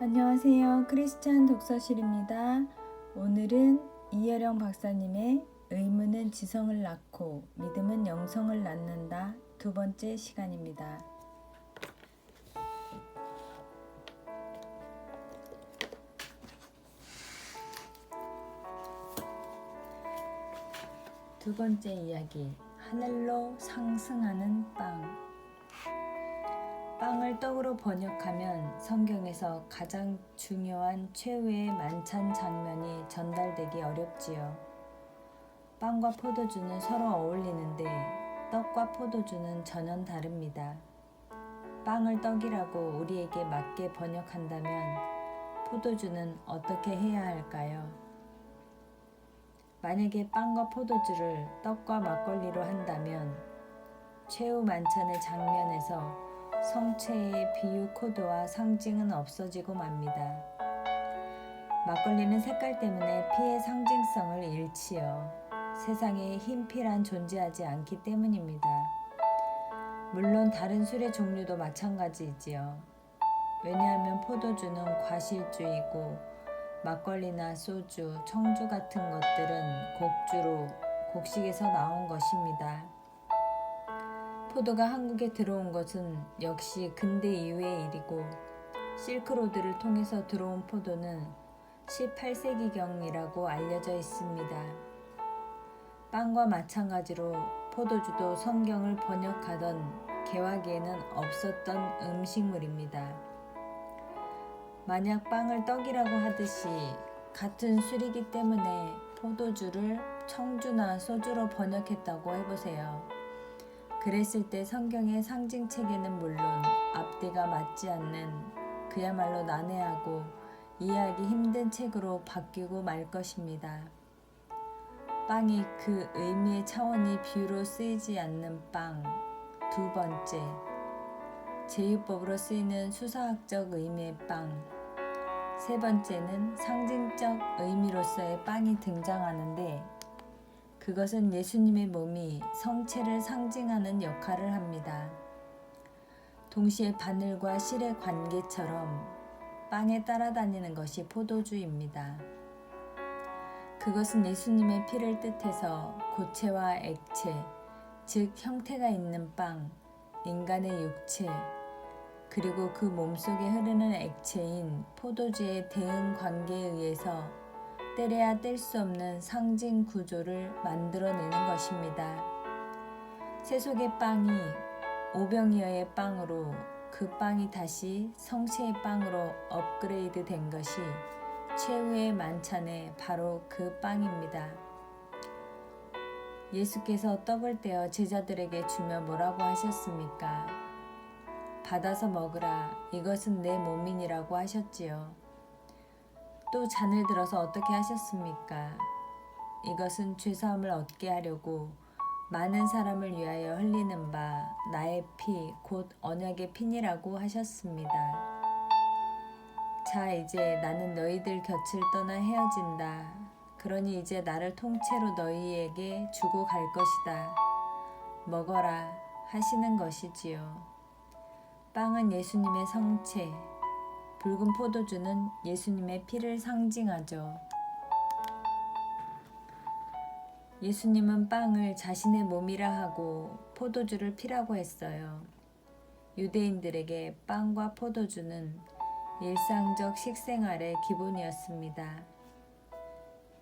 안녕하세요. 크리스찬 독서실입니다. 오늘은 이혜령 박사님의 의문은 지성을 낳고 믿음은 영성을 낳는다 두 번째 시간입니다. 두 번째 이야기, 하늘로 상승하는 빵. 빵을 떡으로 번역하면 성경에서 가장 중요한 최후의 만찬 장면이 전달되기 어렵지요. 빵과 포도주는 서로 어울리는데 떡과 포도주는 전혀 다릅니다. 빵을 떡이라고 우리에게 맞게 번역한다면 포도주는 어떻게 해야 할까요? 만약에 빵과 포도주를 떡과 막걸리로 한다면 최후 만찬의 장면에서 성체의 비유 코드와 상징은 없어지고 맙니다. 막걸리는 색깔 때문에 피의 상징성을 잃지요. 세상에 흰 피란 존재하지 않기 때문입니다. 물론 다른 술의 종류도 마찬가지이지요. 왜냐하면 포도주는 과실주이고 막걸리나 소주, 청주 같은 것들은 곡주로 곡식에서 나온 것입니다. 포도가 한국에 들어온 것은 역시 근대 이후의 일이고 실크로드를 통해서 들어온 포도는 18세기경이라고 알려져 있습니다. 빵과 마찬가지로 포도주도 성경을 번역하던 개화기에는 없었던 음식물입니다. 만약 빵을 떡이라고 하듯이 같은 술이기 때문에 포도주를 청주나 소주로 번역했다고 해보세요. 그랬을 때 성경의 상징체계는 물론 앞뒤가 맞지 않는 그야말로 난해하고 이해하기 힘든 책으로 바뀌고 말 것입니다. 빵이 그 의미의 차원이 비유로 쓰이지 않는 빵. 두 번째, 제휴법으로 쓰이는 수사학적 의미의 빵. 세 번째는 상징적 의미로서의 빵이 등장하는데 그것은 예수님의 몸이 성체를 상징하는 역할을 합니다. 동시에 바늘과 실의 관계처럼 빵에 따라다니는 것이 포도주입니다. 그것은 예수님의 피를 뜻해서 고체와 액체, 즉 형태가 있는 빵, 인간의 육체, 그리고 그 몸속에 흐르는 액체인 포도주의 대응 관계에 의해서 떼려야 뗄 수 없는 상징 구조를 만들어내는 것입니다. 세속의 빵이 오병이어의 빵으로 그 빵이 다시 성체의 빵으로 업그레이드 된 것이 최후의 만찬의 바로 그 빵입니다. 예수께서 떡을 떼어 제자들에게 주며 뭐라고 하셨습니까? 받아서 먹으라, 이것은 내 몸이니라고 하셨지요. 또 잔을 들어서 어떻게 하셨습니까? 이것은 죄사함을 얻게 하려고 많은 사람을 위하여 흘리는 바 나의 피, 곧 언약의 피니라고 하셨습니다. 자, 이제 나는 너희들 곁을 떠나 헤어진다. 그러니 이제 나를 통째로 너희에게 주고 갈 것이다. 먹어라 하시는 것이지요. 빵은 예수님의 성체, 붉은 포도주는 예수님의 피를 상징하죠. 예수님은 빵을 자신의 몸이라 하고 포도주를 피라고 했어요. 유대인들에게 빵과 포도주는 일상적 식생활의 기본이었습니다.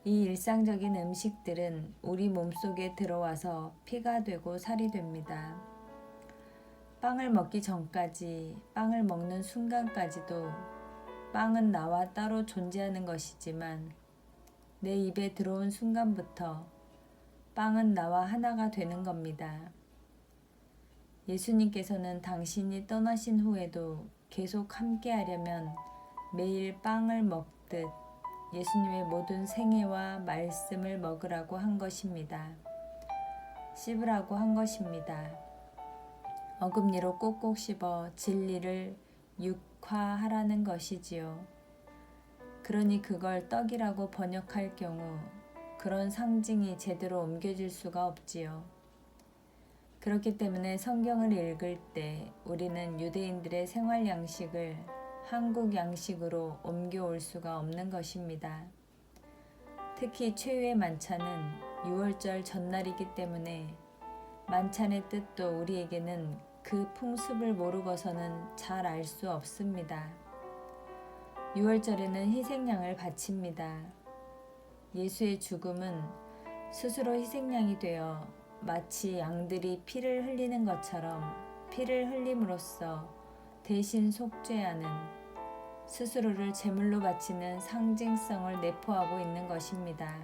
이 일상적인 음식들은 우리 몸속에 들어와서 피가 되고 살이 됩니다. 빵을 먹기 전까지, 빵을 먹는 순간까지도 빵은 나와 따로 존재하는 것이지만 내 입에 들어온 순간부터 빵은 나와 하나가 되는 겁니다. 예수님께서는 당신이 떠나신 후에도 계속 함께 하려면 매일 빵을 먹듯 예수님의 모든 생애와 말씀을 먹으라고 한 것입니다. 씹으라고 한 것입니다. 어금니로 꼭꼭 씹어 진리를 육화하라는 것이지요. 그러니 그걸 떡이라고 번역할 경우 그런 상징이 제대로 옮겨질 수가 없지요. 그렇기 때문에 성경을 읽을 때 우리는 유대인들의 생활 양식을 한국 양식으로 옮겨올 수가 없는 것입니다. 특히 최후의 만찬은 유월절 전날이기 때문에 만찬의 뜻도 우리에게는 그 풍습을 모르고서는 잘 알 수 없습니다. 유월절에는 희생양을 바칩니다. 예수의 죽음은 스스로 희생양이 되어 마치 양들이 피를 흘리는 것처럼 피를 흘림으로써 대신 속죄하는, 스스로를 제물로 바치는 상징성을 내포하고 있는 것입니다.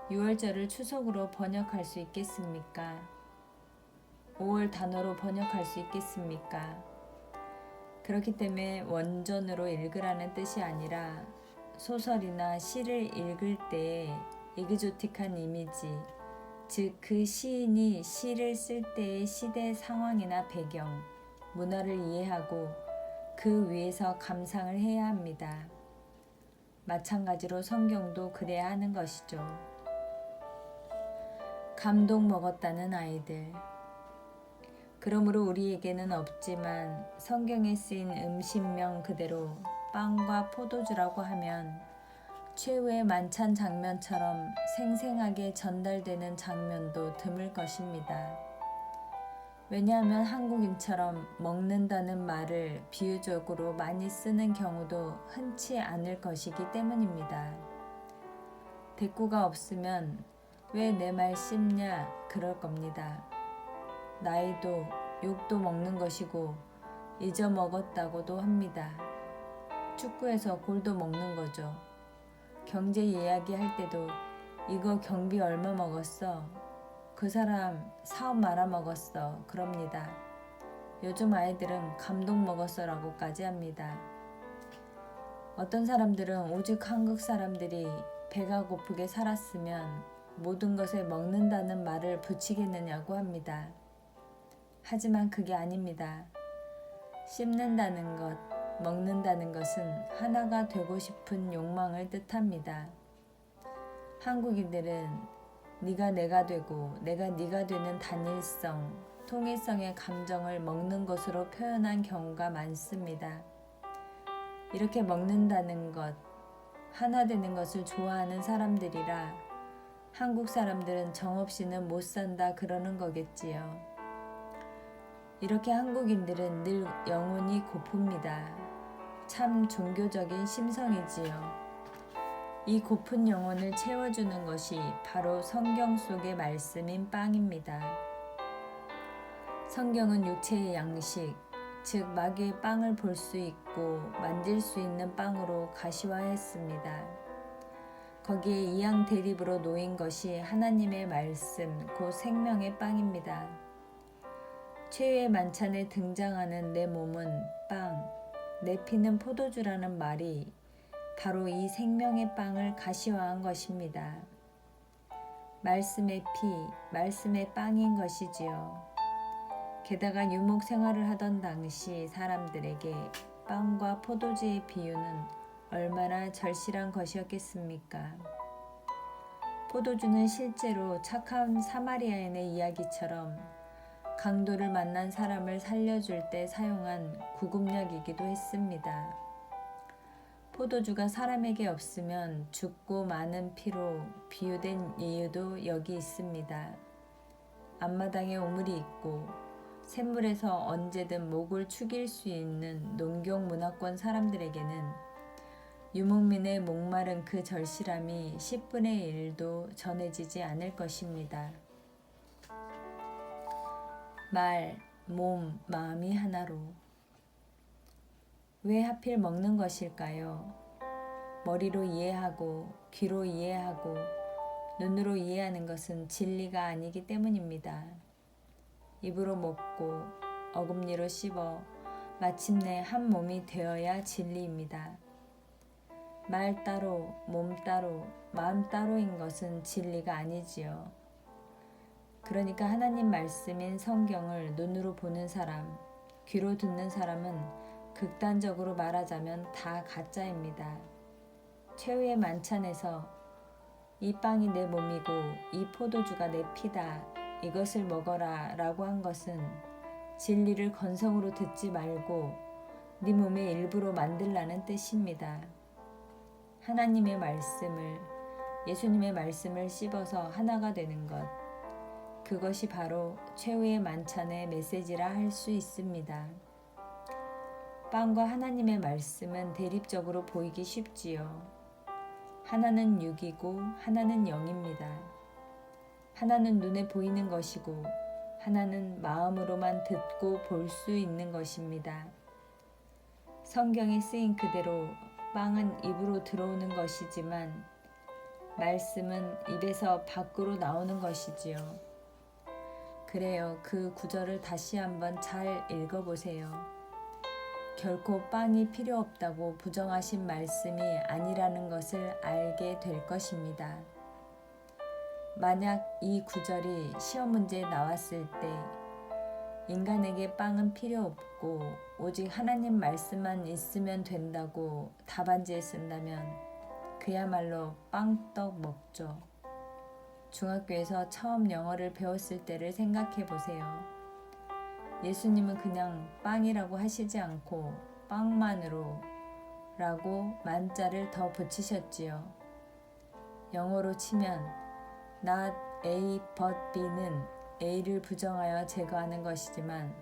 유월절을 추석으로 번역할 수 있겠습니까? 5월 단어로 번역할 수 있겠습니까? 그렇기 때문에 원전으로 읽으라는 뜻이 아니라 소설이나 시를 읽을 때에 에그조틱한 이미지, 즉 그 시인이 시를 쓸 때의 시대 상황이나 배경, 문화를 이해하고 그 위에서 감상을 해야 합니다. 마찬가지로 성경도 그래야 하는 것이죠. 감동 먹었다는 아이들. 그러므로 우리에게는 없지만 성경에 쓰인 음식명 그대로 빵과 포도주라고 하면 최후의 만찬 장면처럼 생생하게 전달되는 장면도 드물 것입니다. 왜냐하면 한국인처럼 먹는다는 말을 비유적으로 많이 쓰는 경우도 흔치 않을 것이기 때문입니다. 대꾸가 없으면 왜 내 말 씹냐 그럴 겁니다. 나이도 욕도 먹는 것이고 잊어먹었다고도 합니다. 축구에서 골도 먹는 거죠. 경제 이야기 할 때도 이거 경비 얼마 먹었어? 그 사람 사업 말아먹었어. 그럽니다. 요즘 아이들은 감동 먹었어 라고까지 합니다. 어떤 사람들은 오직 한국 사람들이 배가 고프게 살았으면 모든 것에 먹는다는 말을 붙이겠느냐고 합니다. 하지만 그게 아닙니다. 씹는다는 것, 먹는다는 것은 하나가 되고 싶은 욕망을 뜻합니다. 한국인들은 네가 내가 되고 내가 네가 되는 단일성, 통일성의 감정을 먹는 것으로 표현한 경우가 많습니다. 이렇게 먹는다는 것, 하나 되는 것을 좋아하는 사람들이라 한국 사람들은 정없이는 못 산다 그러는 거겠지요. 이렇게 한국인들은 늘 영혼이 고픕니다. 참 종교적인 심성이지요. 이 고픈 영혼을 채워주는 것이 바로 성경 속의 말씀인 빵입니다. 성경은 육체의 양식, 즉 마귀의 빵을 볼 수 있고 만질 수 있는 빵으로 가시화했습니다. 거기에 이양 대립으로 놓인 것이 하나님의 말씀, 곧 생명의 빵입니다. 최후의 만찬에 등장하는 내 몸은 빵, 내 피는 포도주라는 말이 바로 이 생명의 빵을 가시화한 것입니다. 말씀의 피, 말씀의 빵인 것이지요. 게다가 유목 생활을 하던 당시 사람들에게 빵과 포도주의 비유는 얼마나 절실한 것이었겠습니까? 포도주는 실제로 착한 사마리아인의 이야기처럼 강도를 만난 사람을 살려줄 때 사용한 구급약이기도 했습니다. 포도주가 사람에게 없으면 죽고 많은 피로 비유된 이유도 여기 있습니다. 앞마당에 우물이 있고 샘물에서 언제든 목을 축일 수 있는 농경 문화권 사람들에게는 유목민의 목마른 그 절실함이 10분의 1도 전해지지 않을 것입니다. 말, 몸, 마음이 하나로. 왜 하필 먹는 것일까요? 머리로 이해하고 귀로 이해하고 눈으로 이해하는 것은 진리가 아니기 때문입니다. 입으로 먹고 어금니로 씹어 마침내 한 몸이 되어야 진리입니다. 말 따로, 몸 따로, 마음 따로인 것은 진리가 아니지요. 그러니까 하나님 말씀인 성경을 눈으로 보는 사람, 귀로 듣는 사람은 극단적으로 말하자면 다 가짜입니다. 최후의 만찬에서 이 빵이 내 몸이고 이 포도주가 내 피다, 이것을 먹어라 라고 한 것은 진리를 건성으로 듣지 말고 네 몸의 일부로 만들라는 뜻입니다. 하나님의 말씀을, 예수님의 말씀을 씹어서 하나가 되는 것, 그것이 바로 최후의 만찬의 메시지라 할 수 있습니다. 빵과 하나님의 말씀은 대립적으로 보이기 쉽지요. 하나는 육이고 하나는 영입니다. 하나는 눈에 보이는 것이고 하나는 마음으로만 듣고 볼 수 있는 것입니다. 성경에 쓰인 그대로 빵은 입으로 들어오는 것이지만 말씀은 입에서 밖으로 나오는 것이지요. 그래요. 그 구절을 다시 한번 잘 읽어보세요. 결코 빵이 필요 없다고 부정하신 말씀이 아니라는 것을 알게 될 것입니다. 만약 이 구절이 시험 문제에 나왔을 때 인간에게 빵은 필요 없고 오직 하나님 말씀만 있으면 된다고 답안지에 쓴다면 그야말로 빵떡 먹죠. 중학교에서 처음 영어를 배웠을 때를 생각해 보세요. 예수님은 그냥 빵이라고 하시지 않고 빵만으로 라고 만자를 더 붙이셨지요. 영어로 치면 not A but B는 A를 부정하여 제거하는 것이지만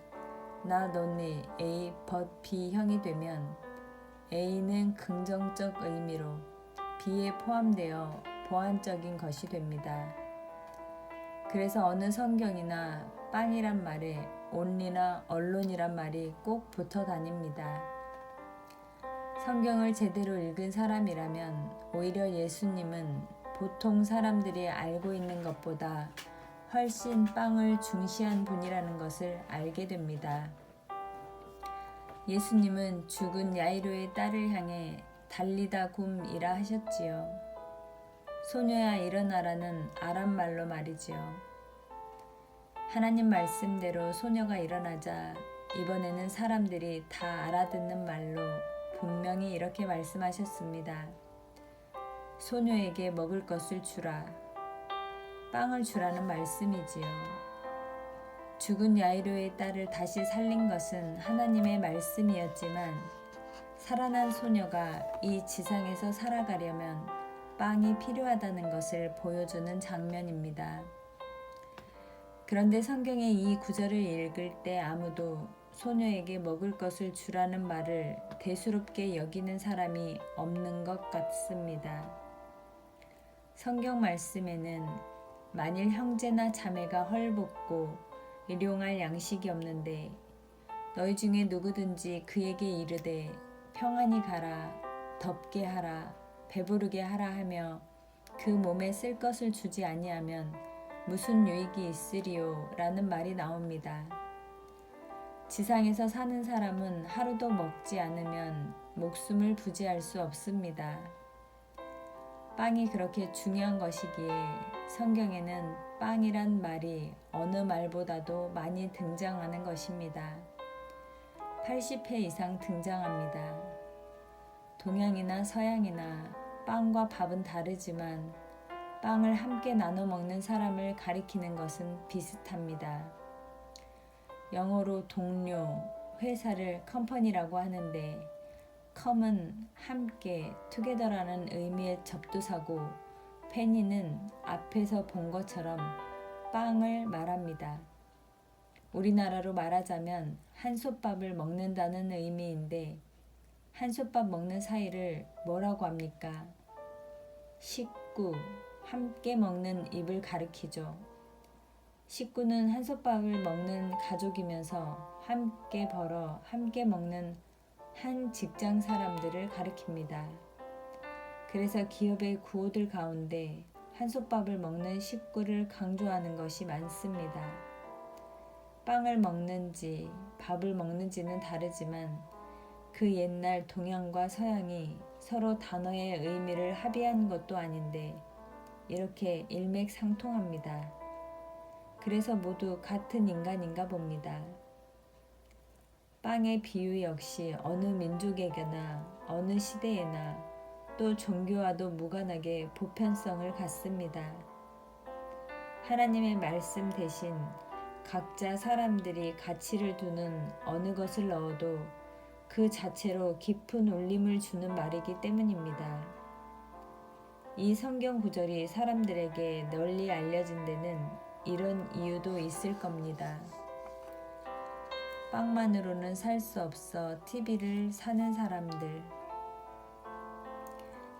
not only A but B형이 되면 A는 긍정적 의미로 B에 포함되어 보완적인 것이 됩니다. 그래서 어느 성경이나 빵이란 말에 only나 언론이란 말이 꼭 붙어 다닙니다. 성경을 제대로 읽은 사람이라면 오히려 예수님은 보통 사람들이 알고 있는 것보다 훨씬 빵을 중시한 분이라는 것을 알게 됩니다. 예수님은 죽은 야이로의 딸을 향해 달리다 굼이라 하셨지요. 소녀야 일어나라는 아람말로 말이지요. 하나님 말씀대로 소녀가 일어나자 이번에는 사람들이 다 알아듣는 말로 분명히 이렇게 말씀하셨습니다. 소녀에게 먹을 것을 주라. 빵을 주라는 말씀이지요. 죽은 야이로의 딸을 다시 살린 것은 하나님의 말씀이었지만 살아난 소녀가 이 지상에서 살아가려면 빵이 필요하다는 것을 보여주는 장면입니다. 그런데 성경의 이 구절을 읽을 때 아무도 소녀에게 먹을 것을 주라는 말을 대수롭게 여기는 사람이 없는 것 같습니다. 성경 말씀에는 만일 형제나 자매가 헐벗고 일용할 양식이 없는데 너희 중에 누구든지 그에게 이르되 평안히 가라, 덥게 하라, 배부르게 하라 하며 그 몸에 쓸 것을 주지 아니하면 무슨 유익이 있으리요? 라는 말이 나옵니다. 지상에서 사는 사람은 하루도 먹지 않으면 목숨을 부지할 수 없습니다. 빵이 그렇게 중요한 것이기에 성경에는 빵이란 말이 어느 말보다도 많이 등장하는 것입니다. 80회 이상 등장합니다. 동양이나 서양이나 빵과 밥은 다르지만 빵을 함께 나눠 먹는 사람을 가리키는 것은 비슷합니다. 영어로 동료, 회사를 컴퍼니라고 하는데 come은 함께, together라는 의미의 접두사고 페니는 앞에서 본 것처럼 빵을 말합니다. 우리나라로 말하자면 한솥밥을 먹는다는 의미인데 한솥밥 먹는 사이를 뭐라고 합니까? 식구, 함께 먹는 입을 가리키죠. 식구는 한솥밥을 먹는 가족이면서 함께 벌어 함께 먹는 한 직장 사람들을 가리킵니다. 그래서 기업의 구호들 가운데 한솥밥을 먹는 식구를 강조하는 것이 많습니다. 빵을 먹는지 밥을 먹는지는 다르지만 그 옛날 동양과 서양이 서로 단어의 의미를 합의한 것도 아닌데 이렇게 일맥상통합니다. 그래서 모두 같은 인간인가 봅니다. 빵의 비유 역시 어느 민족에게나 어느 시대에나 또 종교와도 무관하게 보편성을 갖습니다. 하나님의 말씀 대신 각자 사람들이 가치를 두는 어느 것을 넣어도 그 자체로 깊은 울림을 주는 말이기 때문입니다. 이 성경 구절이 사람들에게 널리 알려진 데는 이런 이유도 있을 겁니다. 빵만으로는 살 수 없어 TV를 사는 사람들.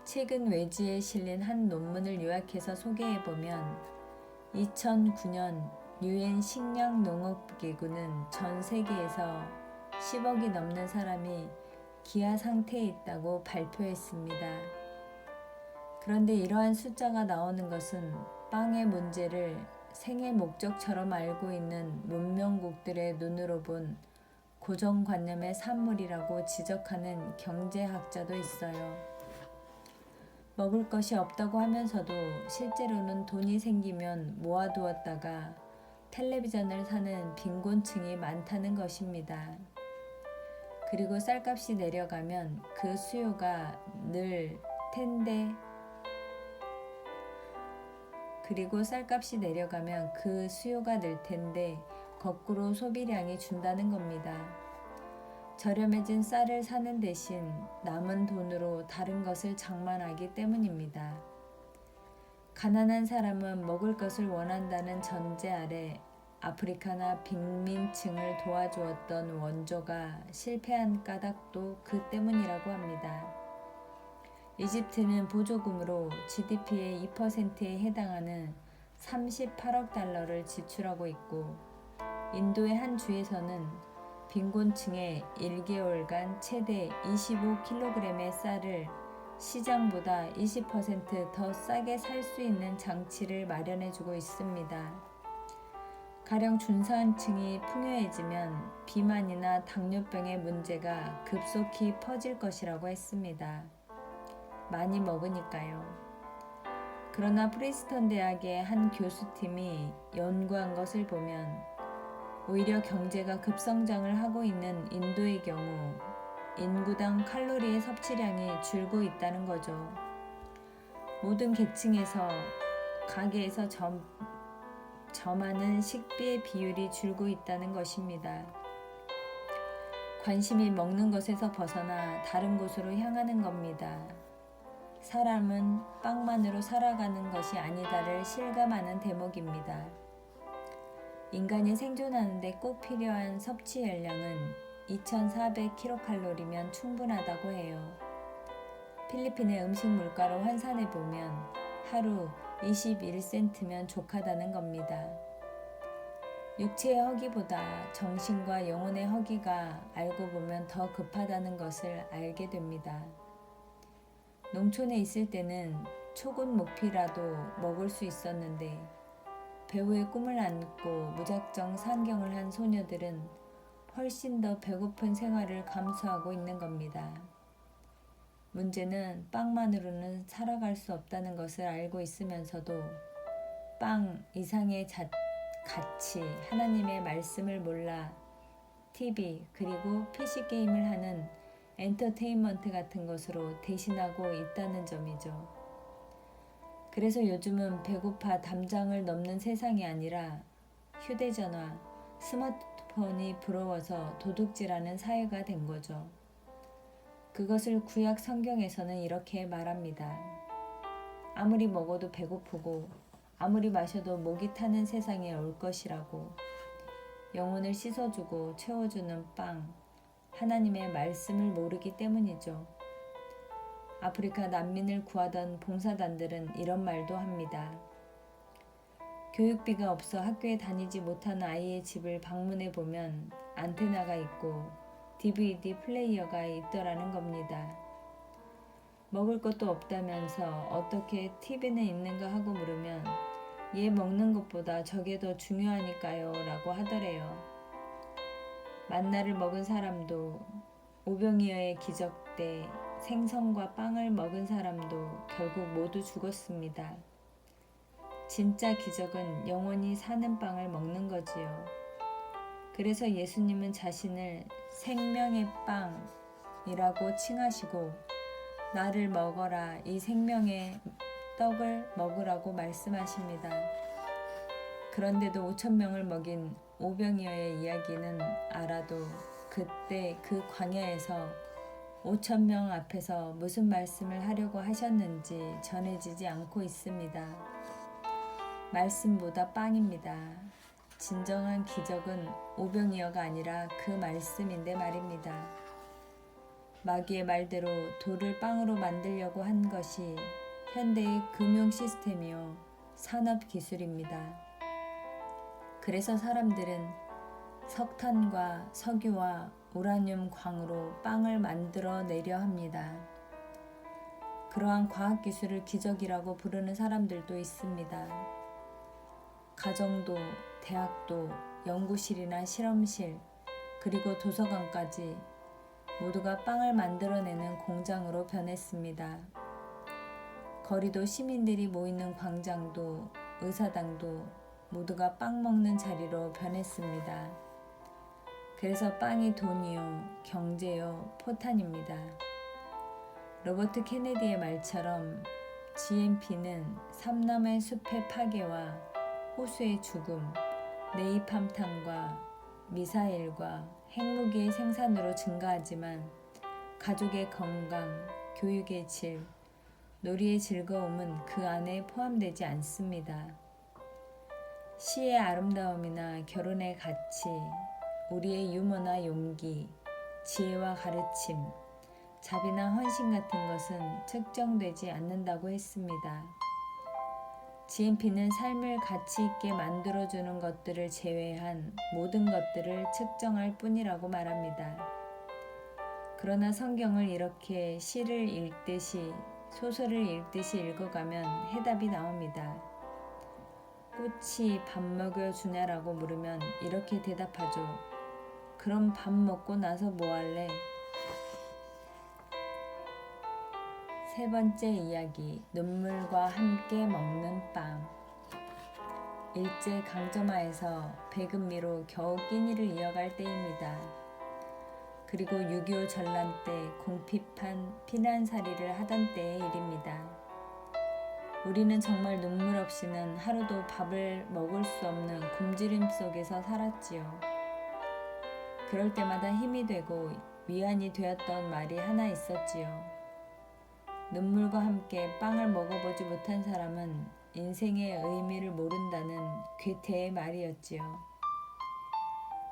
최근 외지에 실린 한 논문을 요약해서 소개해보면 2009년 유엔 식량농업기구는 전 세계에서 10억이 넘는 사람이 기아 상태에 있다고 발표했습니다. 그런데 이러한 숫자가 나오는 것은 빵의 문제를 생애 목적처럼 알고 있는 문명국들의 눈으로 본 고정관념의 산물이라고 지적하는 경제학자도 있어요. 먹을 것이 없다고 하면서도 실제로는 돈이 생기면 모아두었다가 텔레비전을 사는 빈곤층이 많다는 것입니다. 그리고 쌀값이 내려가면 그 수요가 늘 텐데 거꾸로 소비량이 준다는 겁니다. 저렴해진 쌀을 사는 대신 남은 돈으로 다른 것을 장만하기 때문입니다. 가난한 사람은 먹을 것을 원한다는 전제 아래 아프리카나 빈민층을 도와주었던 원조가 실패한 까닭도 그 때문이라고 합니다. 이집트는 보조금으로 GDP의 2%에 해당하는 38억 달러를 지출하고 있고, 인도의 한 주에서는 빈곤층에 1개월간 최대 25kg의 쌀을 시장보다 20% 더 싸게 살 수 있는 장치를 마련해주고 있습니다. 가령 중산층이 풍요해지면 비만이나 당뇨병의 문제가 급속히 퍼질 것이라고 했습니다. 많이 먹으니까요. 그러나 프린스턴 대학의 한 교수팀이 연구한 것을 보면 오히려 경제가 급성장을 하고 있는 인도의 경우 인구당 칼로리의 섭취량이 줄고 있다는 거죠. 모든 계층에서 가게에서 점하는 식비의 비율이 줄고 있다는 것입니다. 관심이 먹는 것에서 벗어나 다른 곳으로 향하는 겁니다. 사람은 빵만으로 살아가는 것이 아니다를 실감하는 대목입니다. 인간이 생존하는 데 꼭 필요한 섭취 열량은 2,400kcal면 충분하다고 해요. 필리핀의 음식 물가로 환산해 보면 하루 21센트면 족하다는 겁니다. 육체의 허기보다 정신과 영혼의 허기가 알고 보면 더 급하다는 것을 알게 됩니다. 농촌에 있을 때는 초급 모피라도 먹을 수 있었는데 배우의 꿈을 안고 무작정 상경을 한 소녀들은 훨씬 더 배고픈 생활을 감수하고 있는 겁니다. 문제는 빵만으로는 살아갈 수 없다는 것을 알고 있으면서도 빵 이상의 가치, 하나님의 말씀을 몰라 TV 그리고 PC게임을 하는 엔터테인먼트 같은 것으로 대신하고 있다는 점이죠. 그래서 요즘은 배고파 담장을 넘는 세상이 아니라 휴대전화, 스마트폰이 부러워서 도둑질하는 사회가 된 거죠. 그것을 구약 성경에서는 이렇게 말합니다. 아무리 먹어도 배고프고 아무리 마셔도 목이 타는 세상에 올 것이라고. 영혼을 씻어주고 채워주는 빵, 하나님의 말씀을 모르기 때문이죠. 아프리카 난민을 구하던 봉사단들은 이런 말도 합니다. 교육비가 없어 학교에 다니지 못하는 아이의 집을 방문해 보면 안테나가 있고 DVD 플레이어가 있더라는 겁니다. 먹을 것도 없다면서 어떻게 TV는 있는가 하고 물으면 얘 먹는 것보다 저게 더 중요하니까요 라고 하더래요. 만나를 먹은 사람도 오병이어의 기적 때 생선과 빵을 먹은 사람도 결국 모두 죽었습니다. 진짜 기적은 영원히 사는 빵을 먹는 거지요. 그래서 예수님은 자신을 생명의 빵이라고 칭하시고 나를 먹어라 이 생명의 떡을 먹으라고 말씀하십니다. 그런데도 5,000명을 먹인 오병이어의 이야기는 알아도 그때 그 광야에서 5천 명 앞에서 무슨 말씀을 하려고 하셨는지 전해지지 않고 있습니다. 말씀보다 빵입니다. 진정한 기적은 오병이어가 아니라 그 말씀인데 말입니다. 마귀의 말대로 돌을 빵으로 만들려고 한 것이 현대의 금융 시스템이요 산업 기술입니다. 그래서 사람들은 석탄과 석유와 우라늄 광으로 빵을 만들어 내려 합니다. 그러한 과학 기술을 기적이라고 부르는 사람들도 있습니다. 가정도, 대학도, 연구실이나 실험실, 그리고 도서관까지 모두가 빵을 만들어내는 공장으로 변했습니다. 거리도 시민들이 모이는 광장도, 의사당도 모두가 빵 먹는 자리로 변했습니다. 그래서 빵이 돈이요, 경제요, 포탄입니다. 로버트 케네디의 말처럼 GNP는 삼남의 숲의 파괴와 호수의 죽음, 네이팜탄과 미사일과 핵무기의 생산으로 증가하지만 가족의 건강, 교육의 질, 놀이의 즐거움은 그 안에 포함되지 않습니다. 시의 아름다움이나 결혼의 가치, 우리의 유머나 용기, 지혜와 가르침, 자비나 헌신 같은 것은 측정되지 않는다고 했습니다. GNP는 삶을 가치 있게 만들어주는 것들을 제외한 모든 것들을 측정할 뿐이라고 말합니다. 그러나 성경을 이렇게 시를 읽듯이 소설을 읽듯이 읽어가면 해답이 나옵니다. 꽃이 밥 먹여주냐라고 물으면 이렇게 대답하죠. 그럼 밥 먹고 나서 뭐 할래? 세 번째 이야기, 눈물과 함께 먹는 빵. 일제 강점하에서 배금미로 겨우 끼니를 이어갈 때입니다. 그리고 6.25 전란 때 궁핍한 피난살이를 하던 때의 일입니다. 우리는 정말 눈물 없이는 하루도 밥을 먹을 수 없는 굶주림 속에서 살았지요. 그럴 때마다 힘이 되고 위안이 되었던 말이 하나 있었지요. 눈물과 함께 빵을 먹어보지 못한 사람은 인생의 의미를 모른다는 괴테의 말이었지요.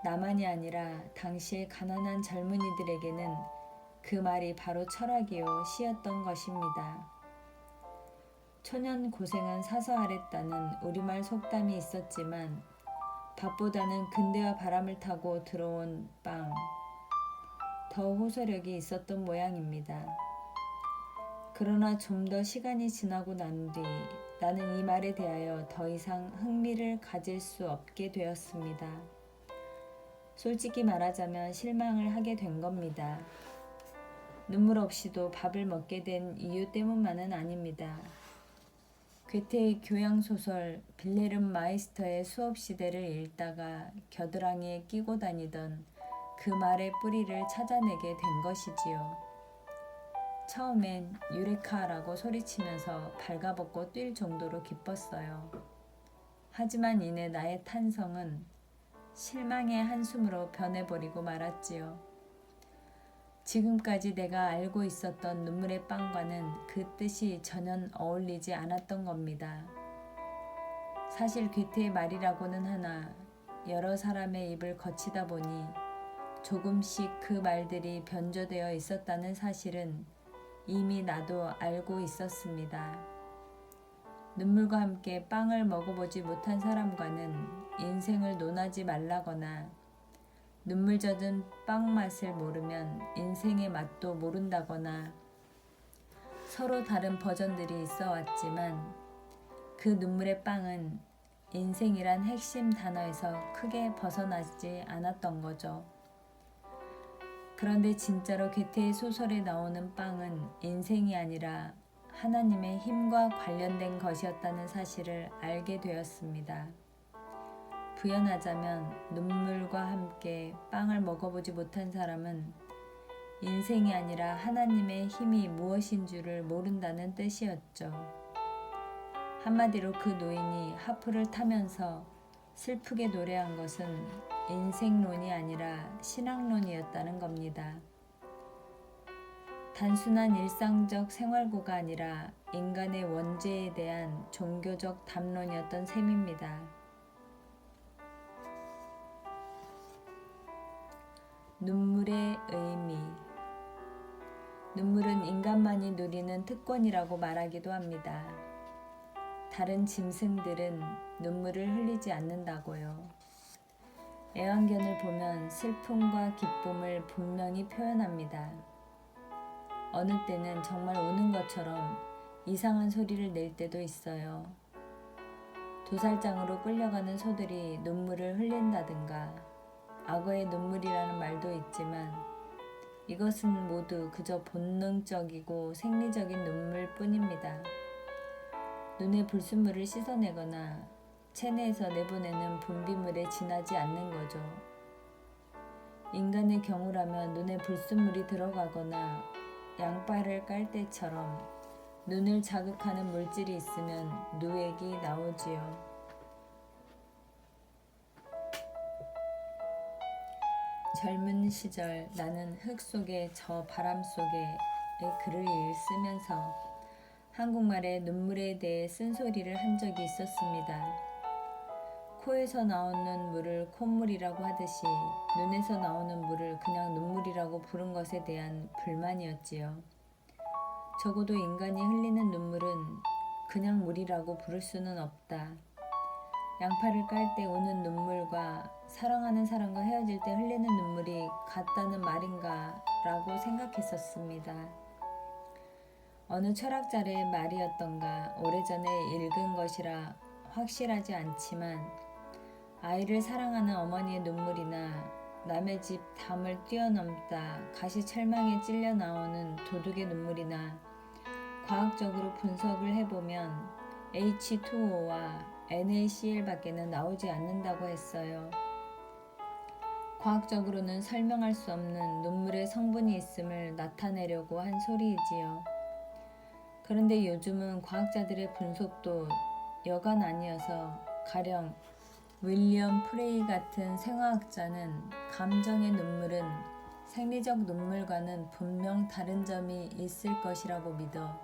나만이 아니라 당시의 가난한 젊은이들에게는 그 말이 바로 철학이요 시였던 것입니다. 초년 고생은 사서 하랬다는 우리말 속담이 있었지만 밥보다는 근대와 바람을 타고 들어온 빵, 더 호소력이 있었던 모양입니다. 그러나 좀 더 시간이 지나고 난 뒤 나는 이 말에 대하여 더 이상 흥미를 가질 수 없게 되었습니다. 솔직히 말하자면 실망을 하게 된 겁니다. 눈물 없이도 밥을 먹게 된 이유 때문만은 아닙니다. 괴테의 교양소설 빌헤름 마이스터의 수업시대를 읽다가 겨드랑이에 끼고 다니던 그 말의 뿌리를 찾아내게 된 것이지요. 처음엔 유레카라고 소리치면서 발가벗고 뛸 정도로 기뻤어요. 하지만 이내 나의 탄성은 실망의 한숨으로 변해버리고 말았지요. 지금까지 내가 알고 있었던 눈물의 빵과는 그 뜻이 전혀 어울리지 않았던 겁니다. 사실 괴테의 말이라고는 하나 여러 사람의 입을 거치다 보니 조금씩 그 말들이 변조되어 있었다는 사실은 이미 나도 알고 있었습니다. 눈물과 함께 빵을 먹어보지 못한 사람과는 인생을 논하지 말라거나 눈물 젖은 빵 맛을 모르면 인생의 맛도 모른다거나 서로 다른 버전들이 있어 왔지만 그 눈물의 빵은 인생이란 핵심 단어에서 크게 벗어나지 않았던 거죠. 그런데 진짜로 괴테의 소설에 나오는 빵은 인생이 아니라 하나님의 힘과 관련된 것이었다는 사실을 알게 되었습니다. 부연하자면 눈물과 함께 빵을 먹어보지 못한 사람은 인생이 아니라 하나님의 힘이 무엇인 줄을 모른다는 뜻이었죠. 한마디로 그 노인이 하프를 타면서 슬프게 노래한 것은 인생론이 아니라 신앙론이었다는 겁니다. 단순한 일상적 생활고가 아니라 인간의 원죄에 대한 종교적 담론이었던 셈입니다. 눈물의 의미. 눈물은 인간만이 누리는 특권이라고 말하기도 합니다. 다른 짐승들은 눈물을 흘리지 않는다고요. 애완견을 보면 슬픔과 기쁨을 분명히 표현합니다. 어느 때는 정말 우는 것처럼 이상한 소리를 낼 때도 있어요. 도살장으로 끌려가는 소들이 눈물을 흘린다든가 악어의 눈물이라는 말도 있지만 이것은 모두 그저 본능적이고 생리적인 눈물뿐입니다. 눈의 불순물을 씻어내거나 체내에서 내보내는 분비물에 지나지 않는 거죠. 인간의 경우라면 눈에 불순물이 들어가거나 양파를 깔 때처럼 눈을 자극하는 물질이 있으면 누액이 나오지요. 젊은 시절 나는 흙 속에 저 바람 속에의 글을 읽으면서 한국말에 눈물에 대해 쓴소리를 한 적이 있었습니다. 코에서 나오는 물을 콧물이라고 하듯이 눈에서 나오는 물을 그냥 눈물이라고 부른 것에 대한 불만이었지요. 적어도 인간이 흘리는 눈물은 그냥 물이라고 부를 수는 없다. 양파를 깔 때 우는 눈물과 사랑하는 사람과 헤어질 때 흘리는 눈물이 같다는 말인가 라고 생각했었습니다. 어느 철학자의 말이었던가 오래전에 읽은 것이라 확실하지 않지만 아이를 사랑하는 어머니의 눈물이나 남의 집 담을 뛰어넘다 가시철망에 찔려 나오는 도둑의 눈물이나 과학적으로 분석을 해보면 H2O와 NaCl 밖에는 나오지 않는다고 했어요. 과학적으로는 설명할 수 없는 눈물의 성분이 있음을 나타내려고 한 소리이지요. 그런데 요즘은 과학자들의 분석도 여간 아니어서 가령 윌리엄 프레이 같은 생화학자는 감정의 눈물은 생리적 눈물과는 분명 다른 점이 있을 것이라고 믿어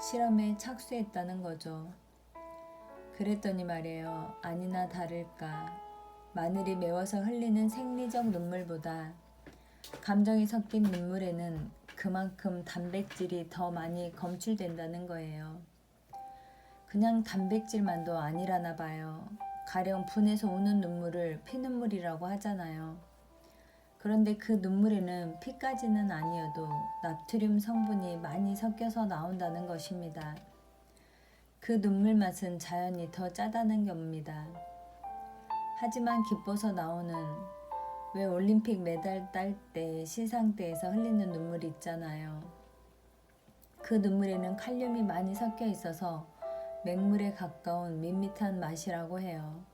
실험에 착수했다는 거죠. 그랬더니 말이에요. 아니나 다를까 마늘이 매워서 흘리는 생리적 눈물보다 감정이 섞인 눈물에는 그만큼 단백질이 더 많이 검출된다는 거예요. 그냥 단백질만도 아니라나 봐요. 가령 분해서 오는 눈물을 피눈물이라고 하잖아요. 그런데 그 눈물에는 피까지는 아니어도 나트륨 성분이 많이 섞여서 나온다는 것입니다. 그 눈물 맛은 자연히 더 짜다는 겁니다. 하지만 기뻐서 나오는 왜 올림픽 메달 딸 때 시상대에서 흘리는 눈물이 있잖아요. 그 눈물에는 칼륨이 많이 섞여 있어서 맹물에 가까운 밋밋한 맛이라고 해요.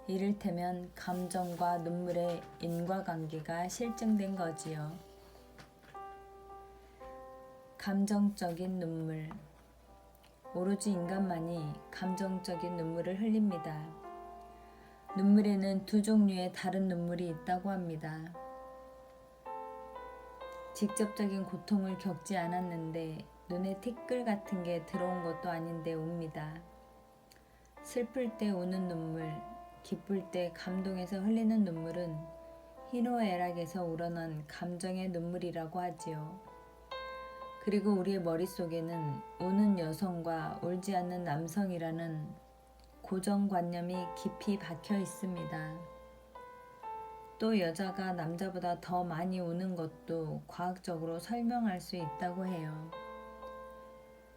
이를테면 감정과 눈물의 인과관계가 실증된 거지요. 감정적인 눈물. 오로지 인간만이 감정적인 눈물을 흘립니다. 눈물에는 두 종류의 다른 눈물이 있다고 합니다. 직접적인 고통을 겪지 않았는데 눈에 티끌 같은 게 들어온 것도 아닌데 웁니다. 슬플 때 우는 눈물, 기쁠 때 감동해서 흘리는 눈물은 희노애락에서 우러난 감정의 눈물이라고 하지요. 그리고 우리의 머릿속에는 우는 여성과 울지 않는 남성이라는 고정관념이 깊이 박혀 있습니다. 또 여자가 남자보다 더 많이 우는 것도 과학적으로 설명할 수 있다고 해요.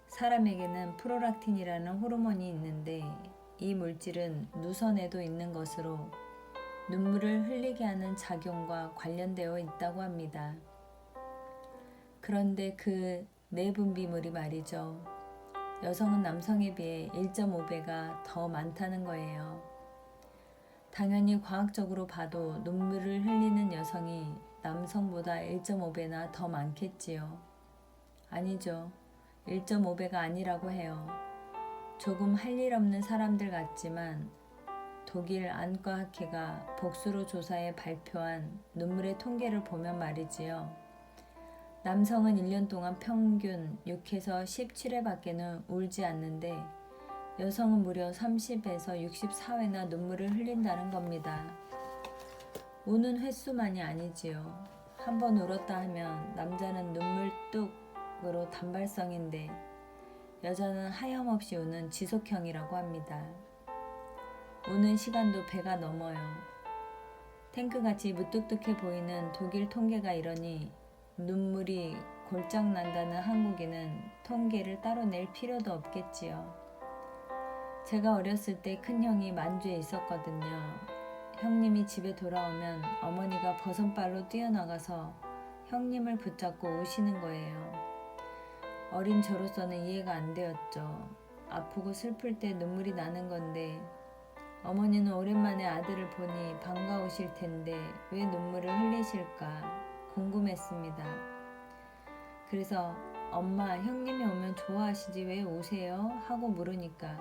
사람에게는 프롤락틴이라는 호르몬이 있는데 이 물질은 누선에도 있는 것으로 눈물을 흘리게 하는 작용과 관련되어 있다고 합니다. 그런데 그 내분비물이 말이죠. 여성은 남성에 비해 1.5배가 더 많다는 거예요. 당연히 과학적으로 봐도 눈물을 흘리는 여성이 남성보다 1.5배나 더 많겠지요. 아니죠. 1.5배가 아니라고 해요. 조금 할 일 없는 사람들 같지만 독일 안과학회가 복수로 조사해 발표한 눈물의 통계를 보면 말이지요. 남성은 1년 동안 평균 6에서 17회밖에는 울지 않는데 여성은 무려 30에서 64회나 눈물을 흘린다는 겁니다. 우는 횟수만이 아니지요. 한번 울었다 하면 남자는 눈물 뚝으로 단발성인데 여자는 하염없이 우는 지속형이라고 합니다. 우는 시간도 배가 넘어요. 탱크같이 무뚝뚝해 보이는 독일 통계가 이러니 눈물이 골짝 난다는 한국인은 통계를 따로 낼 필요도 없겠지요. 제가 어렸을 때 큰형이 만주에 있었거든요. 형님이 집에 돌아오면 어머니가 버선발로 뛰어나가서 형님을 붙잡고 우시는 거예요. 어린 저로서는 이해가 안 되었죠. 아프고 슬플 때 눈물이 나는 건데 어머니는 오랜만에 아들을 보니 반가우실 텐데 왜 눈물을 흘리실까 궁금했습니다. 그래서 엄마, 형님이 오면 좋아하시지 왜 우세요? 하고 물으니까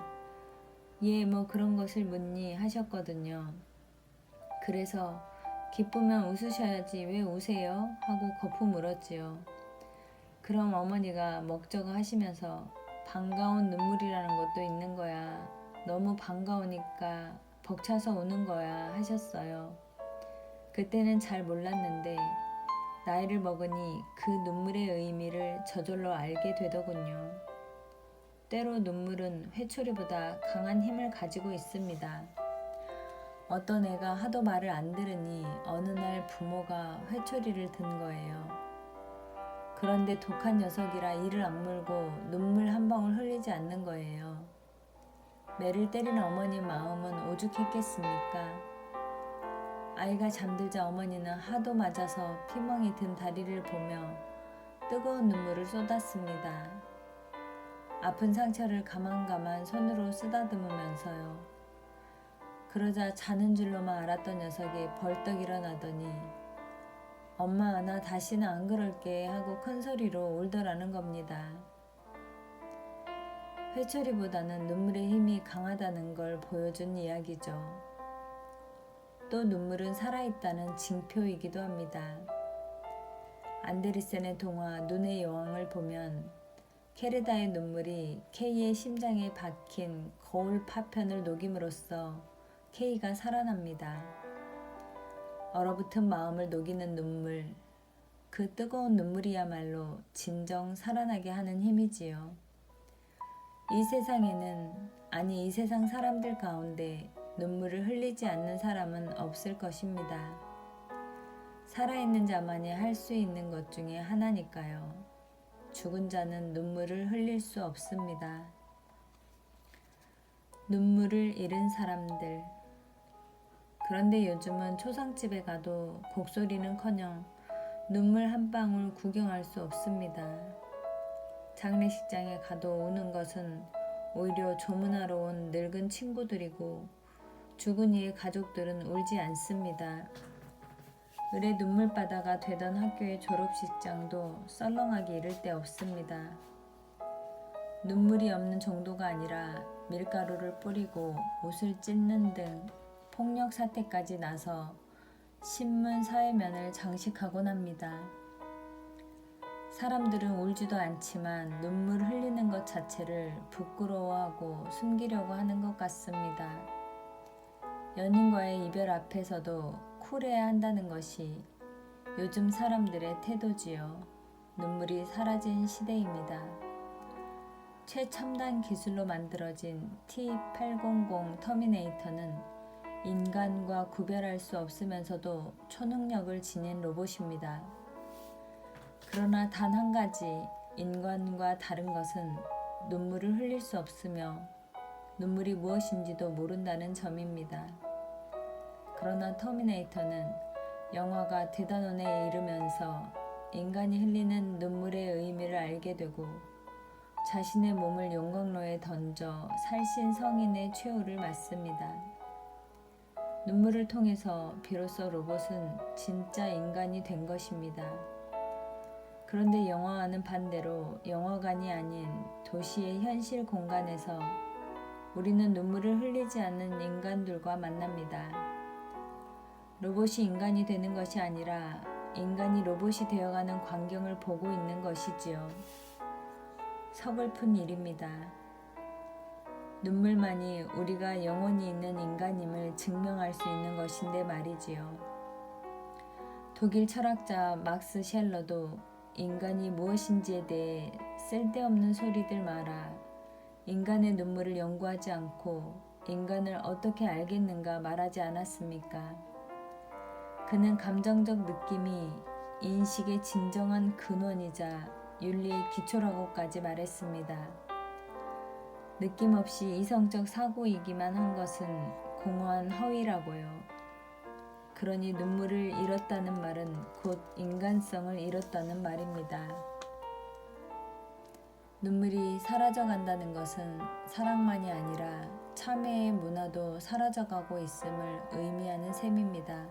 예, 뭐 그런 것을 묻니 하셨거든요. 그래서 기쁘면 웃으셔야지 왜 우세요? 하고 거푸 물었지요. 그럼 어머니가 먹저거 하시면서 반가운 눈물이라는 것도 있는 거야. 너무 반가우니까 벅차서 우는 거야 하셨어요. 그때는 잘 몰랐는데 나이를 먹으니 그 눈물의 의미를 저절로 알게 되더군요. 때로 눈물은 회초리보다 강한 힘을 가지고 있습니다. 어떤 애가 하도 말을 안 들으니 어느 날 부모가 회초리를 든 거예요. 그런데 독한 녀석이라 이를 악물고 눈물 한 방울 흘리지 않는 거예요. 매를 때리는 어머니 마음은 오죽했겠습니까? 아이가 잠들자 어머니는 하도 맞아서 피멍이 든 다리를 보며 뜨거운 눈물을 쏟았습니다. 아픈 상처를 가만가만 손으로 쓰다듬으면서요. 그러자 자는 줄로만 알았던 녀석이 벌떡 일어나더니 엄마, 나 다시는 안 그럴게 하고 큰 소리로 울더라는 겁니다. 회초리보다는 눈물의 힘이 강하다는 걸 보여준 이야기죠. 또 눈물은 살아있다는 징표이기도 합니다. 안데르센의 동화 눈의 여왕을 보면 케르다의 눈물이 케이의 심장에 박힌 거울 파편을 녹임으로써 케이가 살아납니다. 얼어붙은 마음을 녹이는 눈물, 그 뜨거운 눈물이야말로 진정 살아나게 하는 힘이지요. 이 세상에는, 아니 이 세상 사람들 가운데 눈물을 흘리지 않는 사람은 없을 것입니다. 살아있는 자만이 할 수 있는 것 중에 하나니까요. 죽은 자는 눈물을 흘릴 수 없습니다. 눈물을 잃은 사람들. 그런데 요즘은 초상집에 가도 곡소리는커녕 눈물 한 방울 구경할 수 없습니다. 장례식장에 가도 우는 것은 오히려 조문하러 온 늙은 친구들이고 죽은 이의 가족들은 울지 않습니다. 을의 눈물바다가 되던 학교의 졸업식장도 썰렁하게 이를 데 없습니다. 눈물이 없는 정도가 아니라 밀가루를 뿌리고 옷을 찢는 등 폭력 사태까지 나서 신문 사회면을 장식하곤 합니다. 사람들은 울지도 않지만 눈물 흘리는 것 자체를 부끄러워하고 숨기려고 하는 것 같습니다. 연인과의 이별 앞에서도 쿨해야 한다는 것이 요즘 사람들의 태도지요. 눈물이 사라진 시대입니다. 최첨단 기술로 만들어진 T-800 터미네이터는 인간과 구별할 수 없으면서도 초능력을 지닌 로봇입니다. 그러나 단 한 가지 인간과 다른 것은 눈물을 흘릴 수 없으며 눈물이 무엇인지도 모른다는 점입니다. 그러나 터미네이터는 영화가 대단원에 이르면서 인간이 흘리는 눈물의 의미를 알게 되고 자신의 몸을 용광로에 던져 살신 성인의 최후를 맞습니다. 눈물을 통해서 비로소 로봇은 진짜 인간이 된 것입니다. 그런데 영화와는 반대로 영화관이 아닌 도시의 현실 공간에서 우리는 눈물을 흘리지 않는 인간들과 만납니다. 로봇이 인간이 되는 것이 아니라 인간이 로봇이 되어가는 광경을 보고 있는 것이지요. 서글픈 일입니다. 눈물만이 우리가 영혼이 있는 인간임을 증명할 수 있는 것인데 말이지요. 독일 철학자 막스 셸러도 인간이 무엇인지에 대해 쓸데없는 소리들 마라, 인간의 눈물을 연구하지 않고 인간을 어떻게 알겠는가 말하지 않았습니까? 그는 감정적 느낌이 인식의 진정한 근원이자 윤리의 기초라고까지 말했습니다. 느낌 없이 이성적 사고이기만 한 것은 공허한 허위라고요. 그러니 눈물을 잃었다는 말은 곧 인간성을 잃었다는 말입니다. 눈물이 사라져간다는 것은 사랑만이 아니라 참회의 문화도 사라져가고 있음을 의미하는 셈입니다.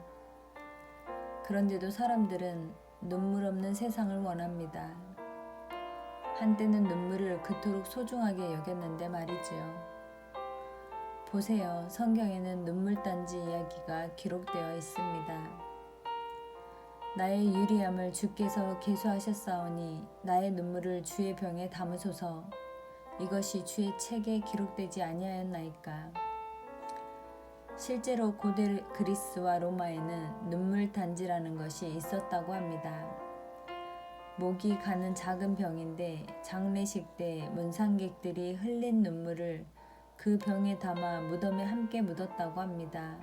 그런데도 사람들은 눈물 없는 세상을 원합니다. 한때는 눈물을 그토록 소중하게 여겼는데 말이지요. 보세요. 성경에는 눈물단지 이야기가 기록되어 있습니다. 나의 유리함을 주께서 계수하셨사오니 나의 눈물을 주의 병에 담으소서. 이것이 주의 책에 기록되지 아니하였나이까. 실제로 고대 그리스와 로마에는 눈물단지라는 것이 있었다고 합니다. 목이 가는 작은 병인데 장례식 때 문상객들이 흘린 눈물을 그 병에 담아 무덤에 함께 묻었다고 합니다.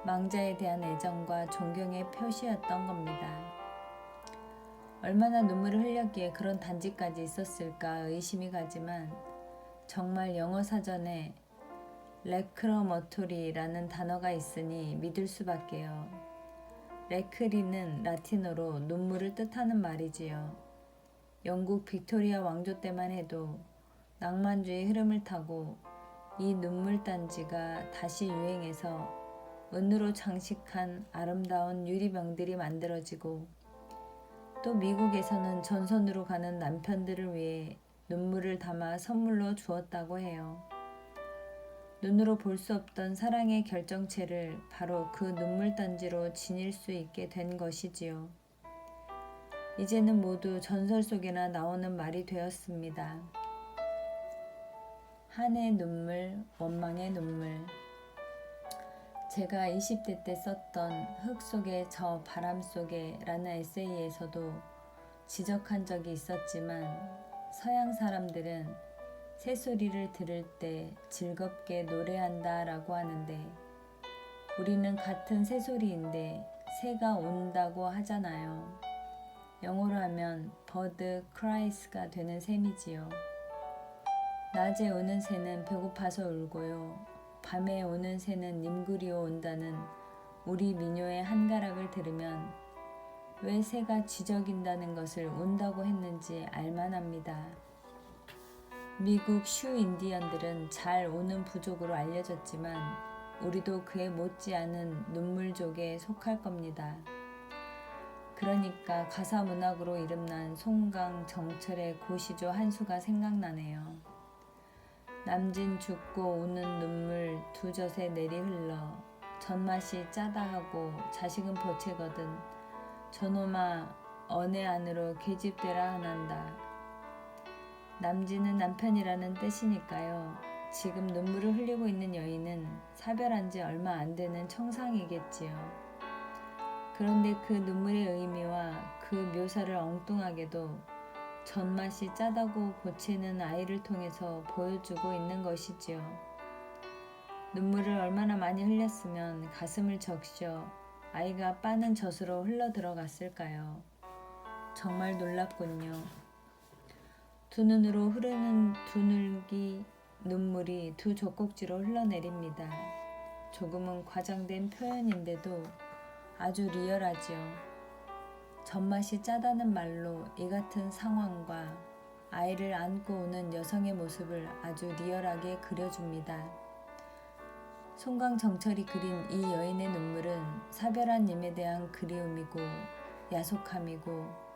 망자에 대한 애정과 존경의 표시였던 겁니다. 얼마나 눈물을 흘렸기에 그런 단지까지 있었을까 의심이 가지만 정말 영어 사전에 레크러머토리라는 단어가 있으니 믿을 수밖에요. 레크리는 라틴어로 눈물을 뜻하는 말이지요. 영국 빅토리아 왕조 때만 해도 낭만주의 흐름을 타고 이 눈물단지가 다시 유행해서 은으로 장식한 아름다운 유리병들이 만들어지고 또 미국에서는 전선으로 가는 남편들을 위해 눈물을 담아 선물로 주었다고 해요. 눈으로 볼 수 없던 사랑의 결정체를 바로 그 눈물단지로 지닐 수 있게 된 것이지요. 이제는 모두 전설 속에나 나오는 말이 되었습니다. 한의 눈물, 원망의 눈물. 제가 20대 때 썼던 흙 속에 저 바람 속에 라는 에세이에서도 지적한 적이 있었지만 서양 사람들은 새소리를 들을 때 즐겁게 노래한다 라고 하는데 우리는 같은 새소리인데 새가 운다고 하잖아요. 영어로 하면 bird cries가 되는 셈이지요. 낮에 우는 새는 배고파서 울고요. 밤에 우는 새는 님그리워 온다는 우리 민요의 한가락을 들으면 왜 새가 쥐적인다는 것을 운다고 했는지 알만합니다. 미국 슈 인디언들은 잘 우는 부족으로 알려졌지만 우리도 그에 못지않은 눈물족에 속할 겁니다. 그러니까 가사문학으로 이름난 송강 정철의 고시조 한 수가 생각나네요. 남진 죽고 우는 눈물 두 젖에 내리 흘러 젖맛이 짜다 하고 자식은 보채거든 저놈아 어내 안으로 계집되라 하난다. 남진은 남편이라는 뜻이니까요. 지금 눈물을 흘리고 있는 여인은 사별한 지 얼마 안 되는 청상이겠지요. 그런데 그 눈물의 의미와 그 묘사를 엉뚱하게도 젖맛이 짜다고 보채는 아이를 통해서 보여주고 있는 것이지요. 눈물을 얼마나 많이 흘렸으면 가슴을 적셔 아이가 빠는 젖으로 흘러 들어갔을까요? 정말 놀랍군요. 두 눈으로 흐르는 두늘기 눈물이 두 젖꼭지로 흘러내립니다. 조금은 과장된 표현인데도 아주 리얼하지요. 젖맛이 짜다는 말로 이 같은 상황과 아이를 안고 오는 여성의 모습을 아주 리얼하게 그려줍니다. 송강정철이 그린 이 여인의 눈물은 사별한 님에 대한 그리움이고 야속함이고